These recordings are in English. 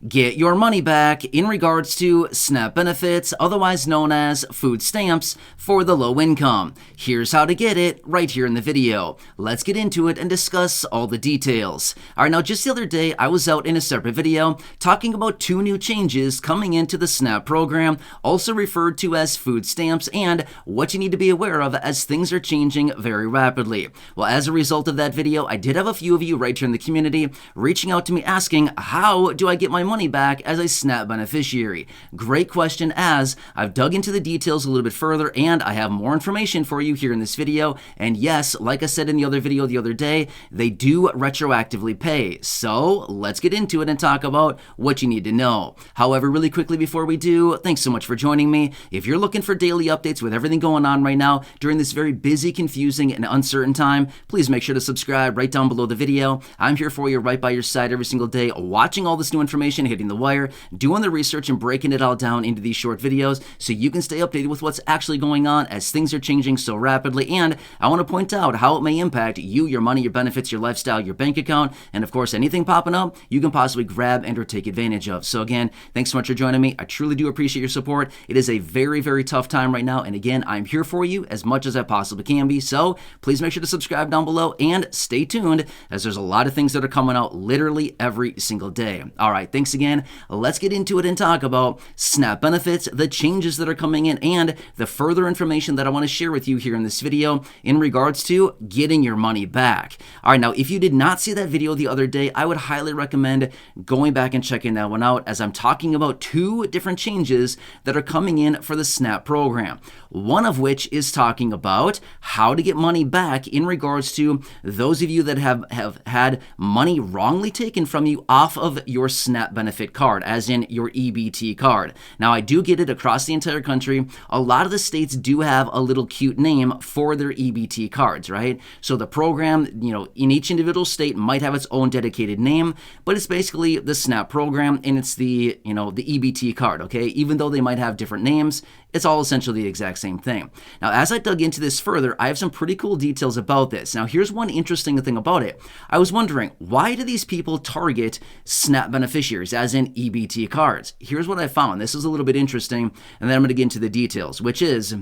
Get your money back in regards to SNAP benefits, otherwise known as food stamps, for the low income. Here's how to get it right here in the video. Let's get into it and discuss all the details. Alright, now just the other day I was out in a separate video talking about two new changes coming into the SNAP program, also referred to as food stamps, and what you need to be aware of as things are changing very rapidly. Well, as a result of that video, I did have a few of you right here in the community reaching out to me asking, how do I get my money back as a SNAP beneficiary? Great question, as I've dug into the details a little bit further and I have more information for you here in this video. And yes, like I said in the other video the other day, they do retroactively pay. So let's get into it and talk about what you need to know. However, really quickly before we do, thanks so much for joining me. If you're looking for daily updates with everything going on right now during this very busy, confusing, and uncertain time, please make sure to subscribe right down below the video. I'm here for you right by your side every single day, watching all this new information hitting the wire, doing the research and breaking it all down into these short videos so you can stay updated with what's actually going on as things are changing so rapidly. And I want to point out how it may impact you, your money, your benefits, your lifestyle, your bank account, and of course anything popping up you can possibly grab and or take advantage of. So again, thanks so much for joining me. I truly do appreciate your support. It is a very, very tough time right now, and again, I'm here for you as much as I possibly can be. So please make sure to subscribe down below and stay tuned, as there's a lot of things that are coming out literally every single day. All right, thanks again. Let's get into it and talk about SNAP benefits, the changes that are coming in, and the further information that I want to share with you here in this video in regards to getting your money back. All right, now if you did not see that video the other day, I would highly recommend going back and checking that one out, as I'm talking about two different changes that are coming in for the SNAP program. One of which is talking about how to get money back in regards to those of you that have had money wrongly taken from you off of your SNAP benefit card, as in your EBT card. Now, I do get it across the entire country. A lot of the states do have a little cute name for their EBT cards, right? So the program, in each individual state might have its own dedicated name, but it's basically the SNAP program, and it's the EBT card, okay? Even though they might have different names, it's all essentially the exact same thing. Now, as I dug into this further, I have some pretty cool details about this. Now, here's one interesting thing about it. I was wondering, why do these people target SNAP beneficiaries, as in EBT cards? Here's what I found. This is a little bit interesting, and then I'm going to get into the details, which is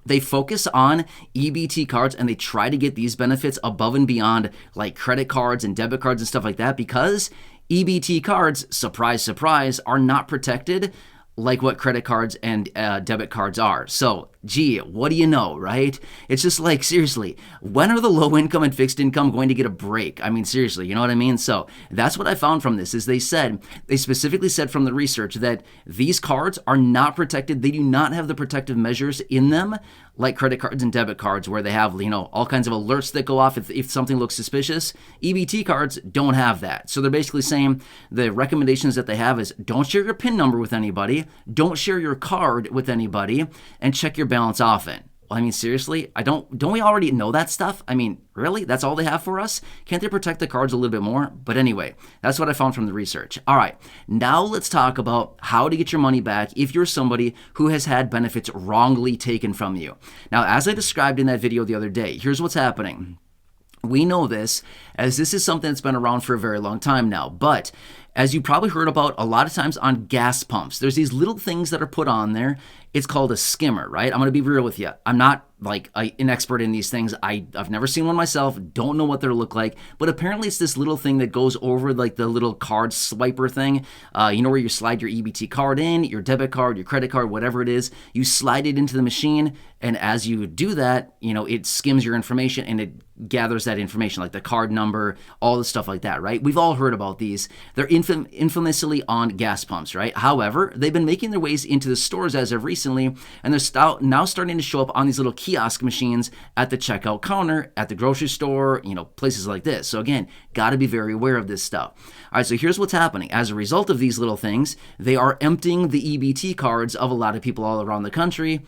they focus on EBT cards and they try to get these benefits above and beyond like credit cards and debit cards and stuff like that, because EBT cards, surprise, surprise, are not protected like what credit cards and debit cards are. So, gee, what do you know, right? It's just like, seriously, when are the low income and fixed income going to get a break? I mean, seriously, you know what I mean? So that's what I found from this, is they specifically said from the research that these cards are not protected. They do not have the protective measures in them like credit cards and debit cards, where they have, all kinds of alerts that go off if something looks suspicious. EBT cards don't have that. So they're basically saying the recommendations that they have is don't share your PIN number with anybody, don't share your card with anybody, and check your balance often. Well, I mean, seriously, don't we already know that stuff? I mean, really? That's all they have for us? Can't they protect the cards a little bit more? But anyway, that's what I found from the research. All right, now let's talk about how to get your money back if you're somebody who has had benefits wrongly taken from you. Now, as I described in that video the other day, here's what's happening. We know this, as this is something that's been around for a very long time now, but as you probably heard about a lot of times on gas pumps, there's these little things that are put on there. It's called a skimmer, right? I'm going to be real with you. I'm not like an expert in these things. I've never seen one myself, don't know what they look like, but apparently it's this little thing that goes over like the little card swiper thing, where you slide your EBT card in, your debit card, your credit card, whatever it is, you slide it into the machine, and as you do that, it skims your information and it gathers that information, like the card number, all the stuff like that, right? We've all heard about these. They're infamously on gas pumps, right? However, they've been making their ways into the stores as of recently, and they're now starting to show up on these little kiosk machines at the checkout counter, at the grocery store, places like this. So again, got to be very aware of this stuff. All right, so here's what's happening. As a result of these little things, they are emptying the EBT cards of a lot of people all around the country.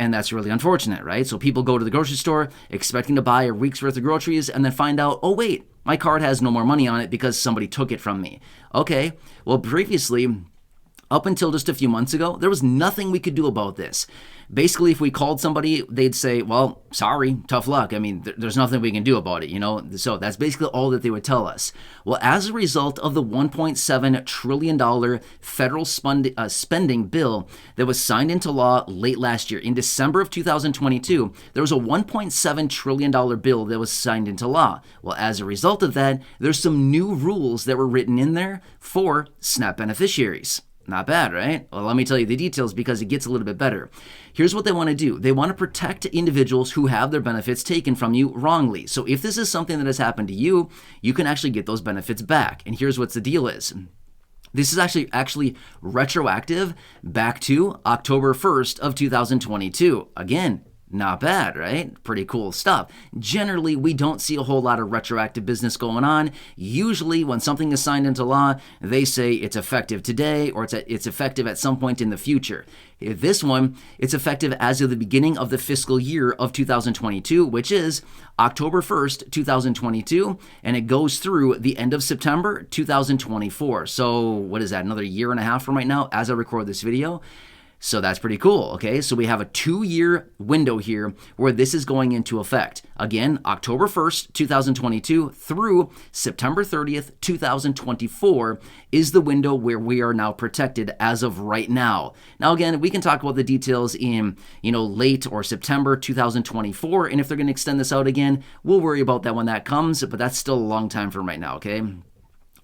And that's really unfortunate, right? So people go to the grocery store expecting to buy a week's worth of groceries and then find out, oh wait, my card has no more money on it because somebody took it from me. Okay, well previously, Up until just a few months ago, there was nothing we could do about this. Basically, if we called somebody, they'd say, well, sorry, tough luck. I mean, there's nothing we can do about it, you know? So that's basically all that they would tell us. Well, as a result of the $1.7 trillion federal spending bill that was signed into law late last year, in December of 2022, there was a $1.7 trillion bill that was signed into law. Well, as a result of that, there's some new rules that were written in there for SNAP beneficiaries. Not bad, right? Well, let me tell you the details because it gets a little bit better. Here's what they want to do. They want to protect individuals who have their benefits taken from you wrongly. So if this is something that has happened to you, you can actually get those benefits back. And here's what the deal is. This is actually retroactive back to October 1st of 2022. Again, not bad, right? Pretty cool stuff. Generally, we don't see a whole lot of retroactive business going on. Usually, when something is signed into law, they say it's effective today or it's effective at some point in the future. This one, it's effective as of the beginning of the fiscal year of 2022, which is October 1st, 2022, and it goes through the end of September 2024. So what is that, another year and a half from right now as I record this video? So that's pretty cool, okay? So we have a 2-year window here where this is going into effect. Again, October 1st, 2022 through September 30th, 2024 is the window where we are now protected as of right now. Now, again, we can talk about the details in, late or September 2024, and if they're going to extend this out again, we'll worry about that when that comes, but that's still a long time from right now, okay?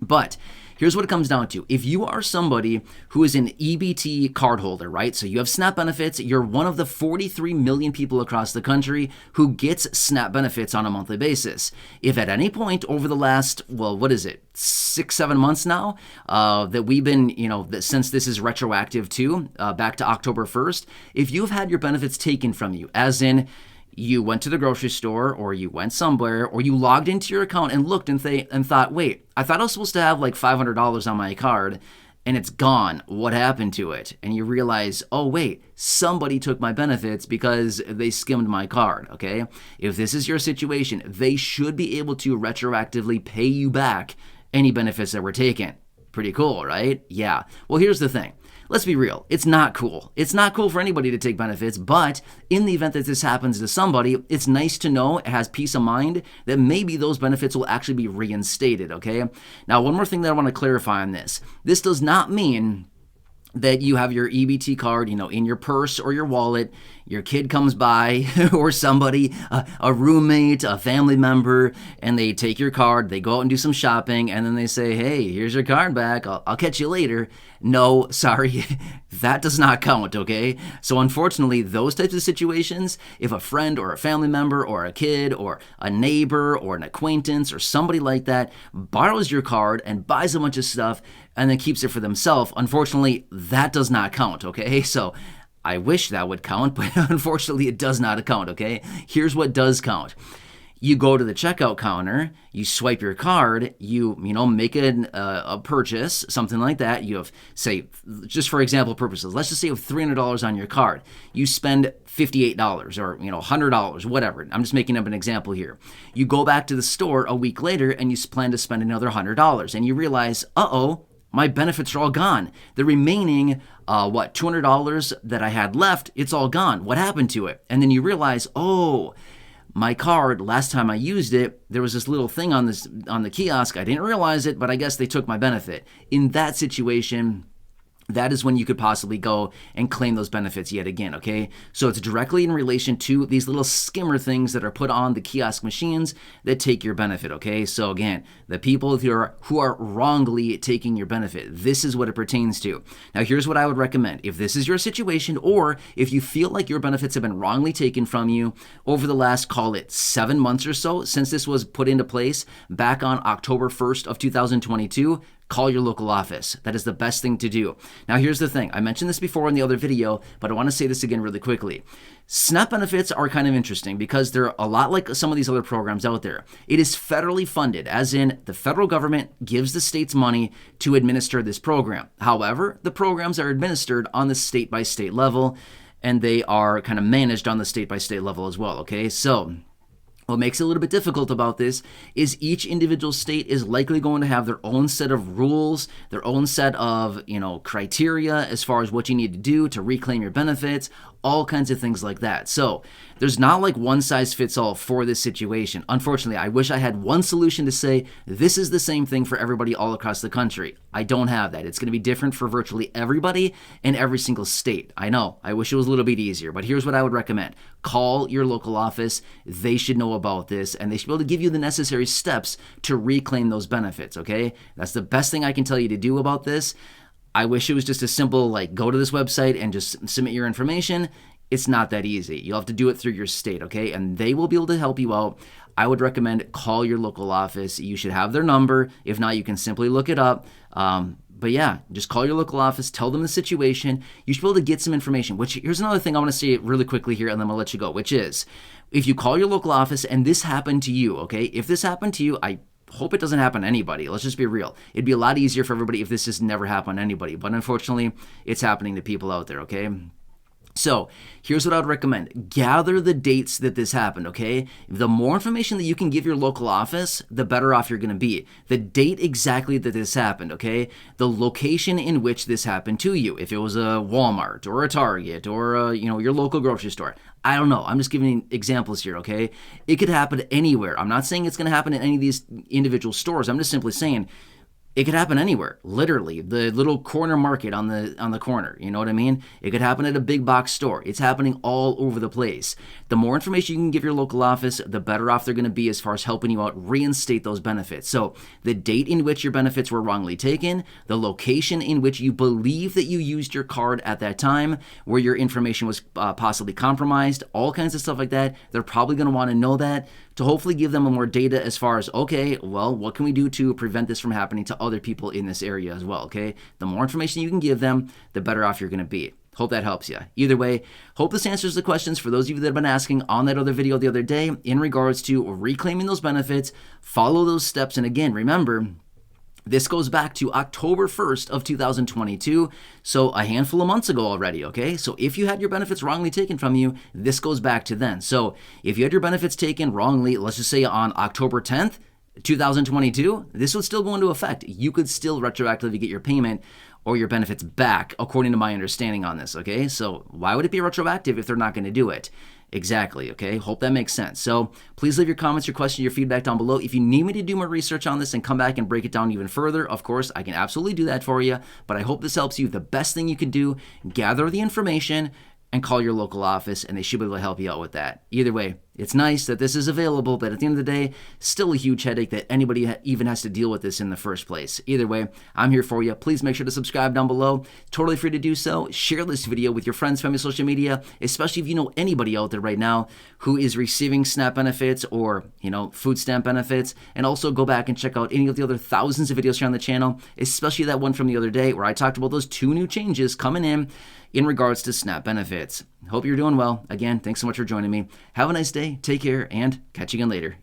But here's what it comes down to. If you are somebody who is an EBT cardholder, right? So you have SNAP benefits, you're one of the 43 million people across the country who gets SNAP benefits on a monthly basis. If at any point over the last, 6-7 months now, that we've been, since this is retroactive to, back to October 1st, if you've had your benefits taken from you, as in, you went to the grocery store or you went somewhere or you logged into your account and looked and thought, wait, I thought I was supposed to have like $500 on my card and it's gone. What happened to it? And you realize, oh, wait, somebody took my benefits because they skimmed my card, okay? If this is your situation, they should be able to retroactively pay you back any benefits that were taken. Pretty cool, right? Yeah. Well, here's the thing. Let's be real. It's not cool. It's not cool for anybody to take benefits, but in the event that this happens to somebody, it's nice to know, it has peace of mind, that maybe those benefits will actually be reinstated, okay? Now, one more thing that I want to clarify on this. This does not mean that you have your EBT card, in your purse or your wallet, your kid comes by or somebody, a roommate, a family member, and they take your card, they go out and do some shopping, and then they say, hey, here's your card back, I'll catch you later. No, sorry, that does not count, okay? So unfortunately, those types of situations, if a friend or a family member or a kid or a neighbor or an acquaintance or somebody like that borrows your card and buys a bunch of stuff and then keeps it for themselves, unfortunately, that does not count, okay? So I wish that would count, but unfortunately it does not count, okay? Here's what does count. You go to the checkout counter, you swipe your card, you make a purchase, something like that. You have, say, just for example purposes, let's just say you have $300 on your card. You spend $58 or $100, whatever. I'm just making up an example here. You go back to the store a week later and you plan to spend another $100 and you realize, my benefits are all gone. The remaining, $200 that I had left, it's all gone. What happened to it? And then you realize, my card, last time I used it, there was this little thing on the kiosk. I didn't realize it, but I guess they took my benefit. In that situation, that is when you could possibly go and claim those benefits yet again, okay? So it's directly in relation to these little skimmer things that are put on the kiosk machines that take your benefit, okay? So again, the people who are wrongly taking your benefit, this is what it pertains to. Now, here's what I would recommend. If this is your situation, or if you feel like your benefits have been wrongly taken from you over the last, call it 7 months or so, since this was put into place back on October 1st of 2022, call your local office. That is the best thing to do. Now, here's the thing. I mentioned this before in the other video, but I want to say this again really quickly. SNAP benefits are kind of interesting because they're a lot like some of these other programs out there. It is federally funded, as in the federal government gives the states money to administer this program. However, the programs are administered on the state-by-state level, and they are kind of managed on the state-by-state level as well, okay? So What makes it a little bit difficult about this is each individual state is likely going to have their own set of rules, their own set of, criteria as far as what you need to do to reclaim your benefits, all kinds of things like that. So there's not like one size fits all for this situation. Unfortunately, I wish I had one solution to say this is the same thing for everybody all across the country. I don't have that. It's going to be different for virtually everybody in every single state. I know. I wish it was a little bit easier, but here's what I would recommend. Call your local office. They should know about this, and they should be able to give you the necessary steps to reclaim those benefits, okay? That's the best thing I can tell you to do about this. I wish it was just a simple, go to this website and just submit your information. It's not that easy. You'll have to do it through your state, okay? And they will be able to help you out. I would recommend call your local office. You should have their number. If not, you can simply look it up. But yeah, just call your local office, tell them the situation. You should be able to get some information, which here's another thing I want to say really quickly here, and then I'll let you go, which is if you call your local office and this happened to you, okay? If this happened to you, I hope it doesn't happen to anybody. Let's just be real. It'd be a lot easier for everybody if this just never happened to anybody. But unfortunately, it's happening to people out there, okay? So here's what I would recommend. Gather the dates that this happened, okay? The more information that you can give your local office, the better off you're going to be. The date exactly that this happened, okay? The location in which this happened to you. If it was a Walmart or a Target or your local grocery store. I don't know. I'm just giving examples here, okay? It could happen anywhere. I'm not saying it's going to happen in any of these individual stores. I'm just simply saying it could happen anywhere, literally. The little corner market on the corner, you know what I mean? It could happen at a big box store. It's happening all over the place. The more information you can give your local office, the better off they're going to be as far as helping you out reinstate those benefits. So the date in which your benefits were wrongly taken, the location in which you believe that you used your card at that time, where your information was possibly compromised, all kinds of stuff like that. They're probably going to want to know that to hopefully give them more data as far as, okay, well, what can we do to prevent this from happening to other people in this area as well, okay? The more information you can give them, the better off you're going to be. Hope that helps you. Either way, hope this answers the questions for those of you that have been asking on that other video the other day in regards to reclaiming those benefits. Follow those steps. And again, remember, this goes back to October 1st of 2022, so a handful of months ago already, okay? So if you had your benefits wrongly taken from you, this goes back to then. So if you had your benefits taken wrongly, let's just say on October 10th, 2022, this would still go into effect. You could still retroactively get your payment or your benefits back, according to my understanding on this, okay? So why would it be retroactive if they're not going to do it? Exactly, okay? Hope that makes sense. So please leave your comments, your questions, your feedback down below. If you need me to do more research on this and come back and break it down even further, of course, I can absolutely do that for you. But I hope this helps you. The best thing you can do, gather the information and call your local office, and they should be able to help you out with that. Either way, it's nice that this is available, but at the end of the day, still a huge headache that anybody even has to deal with this in the first place. Either way, I'm here for you. Please make sure to subscribe down below. Totally free to do so. Share this video with your friends, family, social media, especially if you know anybody out there right now who is receiving SNAP benefits or, food stamp benefits. And also go back and check out any of the other thousands of videos here on the channel, especially that one from the other day where I talked about those 2 new changes coming in regards to SNAP benefits. Hope you're doing well. Again, thanks so much for joining me. Have a nice day, take care, and catch you again later.